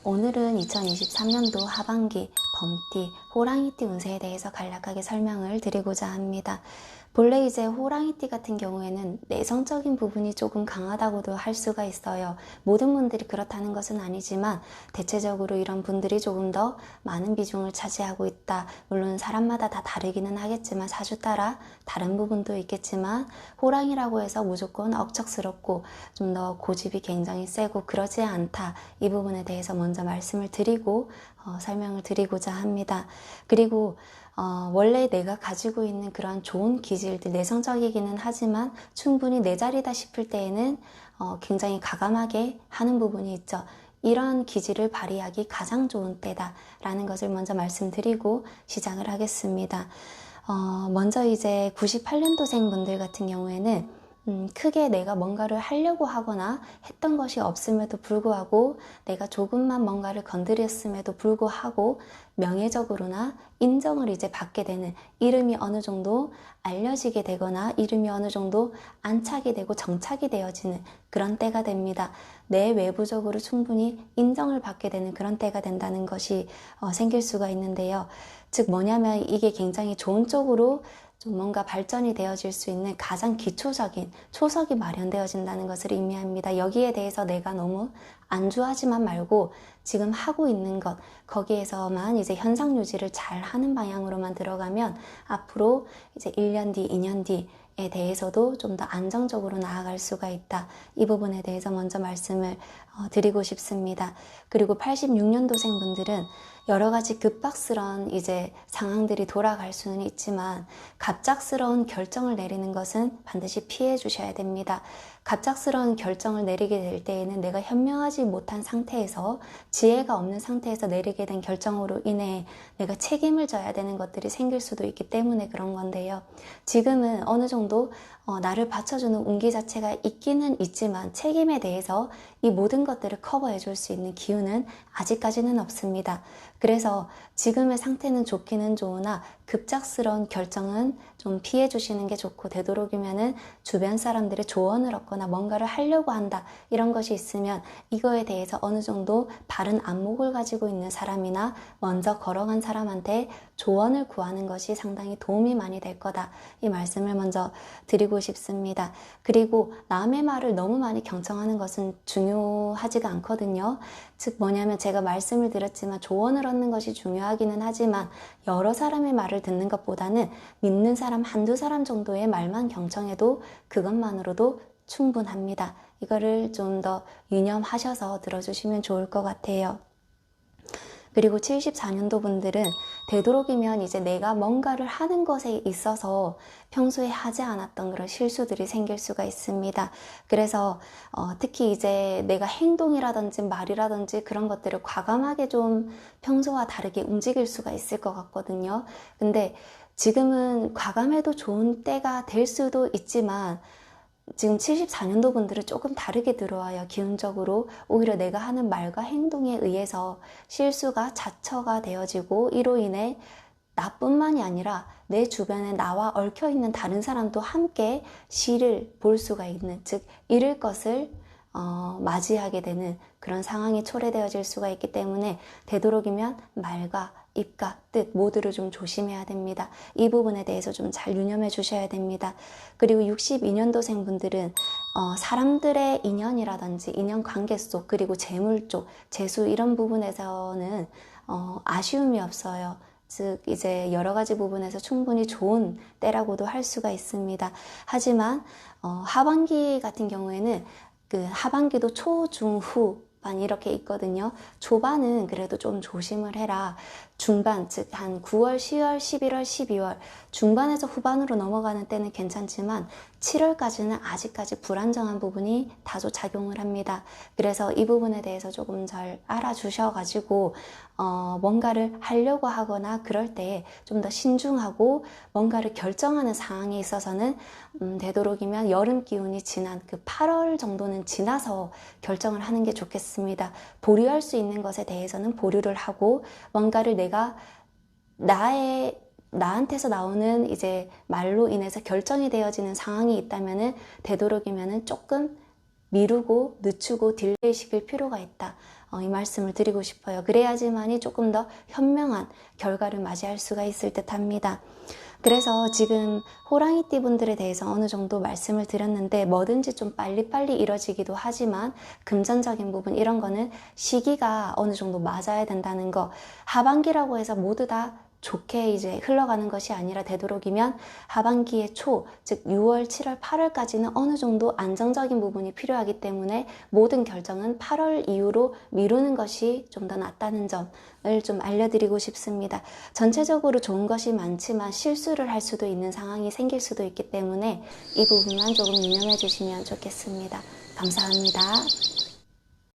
오늘은 2023년도 하반기 범띠, 호랑이띠 운세에 대해서 간략하게 설명을 드리고자 합니다. 본래 이제 호랑이띠 같은 경우에는 내성적인 부분이 조금 강하다고도 할 수가 있어요. 모든 분들이 그렇다는 것은 아니지만 대체적으로 이런 분들이 조금 더 많은 비중을 차지하고 있다. 물론 사람마다 다 다르기는 하겠지만 사주 따라 다른 부분도 있겠지만 호랑이라고 해서 무조건 억척스럽고 좀 더 고집이 굉장히 세고 그러지 않다. 이 부분에 대해서 먼저 말씀을 드리고 설명을 드리고자 합니다. 그리고 원래 내가 가지고 있는 그런 좋은 기질들, 내성적이기는 하지만 충분히 내 자리다 싶을 때에는 굉장히 과감하게 하는 부분이 있죠. 이런 기질을 발휘하기 가장 좋은 때다라는 것을 먼저 말씀드리고 시작을 하겠습니다. 먼저 이제 98년도생 분들 같은 경우에는 크게 내가 뭔가를 하려고 하거나 했던 것이 없음에도 불구하고 내가 조금만 뭔가를 건드렸음에도 불구하고 명예적으로나 인정을 이제 받게 되는, 이름이 어느 정도 알려지게 되거나 이름이 어느 정도 안착이 되고 정착이 되어지는 그런 때가 됩니다. 내 외부적으로 충분히 인정을 받게 되는 그런 때가 된다는 것이 생길 수가 있는데요. 즉 뭐냐면 이게 굉장히 좋은 쪽으로 좀 뭔가 발전이 되어질 수 있는 가장 기초적인 초석이 마련되어진다는 것을 의미합니다. 여기에 대해서 내가 너무 안주하지만 말고 지금 하고 있는 것, 거기에서만 이제 현상 유지를 잘 하는 방향으로만 들어가면 앞으로 이제 1년 뒤, 2년 뒤에 대해서도 좀 더 안정적으로 나아갈 수가 있다. 이 부분에 대해서 먼저 말씀을 드리고 싶습니다. 그리고 86년도생 분들은 여러 가지 급박스러운 이제 상황들이 돌아갈 수는 있지만 갑작스러운 결정을 내리는 것은 반드시 피해 주셔야 됩니다. 갑작스러운 결정을 내리게 될 때에는 내가 현명하지 못한 상태에서, 지혜가 없는 상태에서 내리게 된 결정으로 인해 내가 책임을 져야 되는 것들이 생길 수도 있기 때문에 그런 건데요. 지금은 어느 정도 나를 받쳐주는 운기 자체가 있기는 있지만 책임에 대해서 이 모든 것들을 커버해 줄 수 있는 기운은 아직까지는 없습니다. 그래서 지금의 상태는 좋기는 좋으나 급작스러운 결정은 좀 피해 주시는 게 좋고, 되도록이면은 주변 사람들의 조언을 얻거나 뭔가를 하려고 한다 이런 것이 있으면 이거에 대해서 어느 정도 바른 안목을 가지고 있는 사람이나 먼저 걸어간 사람한테 조언을 구하는 것이 상당히 도움이 많이 될 거다, 이 말씀을 먼저 드리고 싶습니다. 그리고 남의 말을 너무 많이 경청하는 것은 중요하지가 않거든요. 즉 뭐냐면 제가 말씀을 드렸지만 조언을 얻는 것이 중요하기는 하지만 여러 사람의 말을 듣는 것보다는 믿는 사람 한두 사람 정도의 말만 경청해도 그것만으로도 충분합니다. 이거를 좀 더 유념하셔서 들어주시면 좋을 것 같아요. 그리고 74년도 분들은 되도록이면 이제 내가 뭔가를 하는 것에 있어서 평소에 하지 않았던 그런 실수들이 생길 수가 있습니다. 그래서 특히 이제 내가 행동이라든지 말이라든지 그런 것들을 과감하게 좀 평소와 다르게 움직일 수가 있을 것 같거든요. 근데 지금은 과감해도 좋은 때가 될 수도 있지만 지금 74년도 분들은 조금 다르게 들어와요. 기운적으로 오히려 내가 하는 말과 행동에 의해서 실수가 자처가 되어지고 이로 인해 나뿐만이 아니라 내 주변에 나와 얽혀있는 다른 사람도 함께 시를 볼 수가 있는, 즉 잃을 것을 맞이하게 되는 그런 상황이 초래되어질 수가 있기 때문에 되도록이면 말과 입과 뜻 모두를 좀 조심해야 됩니다. 이 부분에 대해서 좀 잘 유념해 주셔야 됩니다. 그리고 62년도생 분들은 사람들의 인연이라든지 인연 관계 속, 그리고 재물 쪽, 재수 이런 부분에서는 아쉬움이 없어요. 즉 이제 여러 가지 부분에서 충분히 좋은 때라고도 할 수가 있습니다. 하지만 하반기 같은 경우에는 그 하반기도 초, 중, 후 반 이렇게 있거든요. 초반은 그래도 좀 조심을 해라. 중반, 즉 한 9월, 10월, 11월, 12월 중반에서 후반으로 넘어가는 때는 괜찮지만 7월까지는 아직까지 불안정한 부분이 다소 작용을 합니다. 그래서 이 부분에 대해서 조금 잘 알아주셔가지고 뭔가를 하려고 하거나 그럴 때 좀 더 신중하고 뭔가를 결정하는 상황에 있어서는 되도록이면 여름 기운이 지난 그 8월 정도는 지나서 결정을 하는 게 좋겠습니다. 보류할 수 있는 것에 대해서는 보류를 하고 뭔가를 내가 나한테서 나오는 이제 말로 인해서 결정이 되어지는 상황이 있다면은 되도록이면은 조금 미루고 늦추고 딜레이 시킬 필요가 있다. 이 말씀을 드리고 싶어요. 그래야지만이 조금 더 현명한 결과를 맞이할 수가 있을 듯 합니다. 그래서 지금 호랑이띠 분들에 대해서 어느 정도 말씀을 드렸는데 뭐든지 좀 빨리빨리 이뤄지기도 하지만 금전적인 부분 이런 거는 시기가 어느 정도 맞아야 된다는 거, 하반기라고 해서 모두 다 좋게 이제 흘러가는 것이 아니라 되도록이면 하반기의 초, 즉 6월, 7월, 8월까지는 어느 정도 안정적인 부분이 필요하기 때문에 모든 결정은 8월 이후로 미루는 것이 좀 더 낫다는 점을 좀 알려드리고 싶습니다. 전체적으로 좋은 것이 많지만 실수를 할 수도 있는 상황이 생길 수도 있기 때문에 이 부분만 조금 유념해 주시면 좋겠습니다. 감사합니다.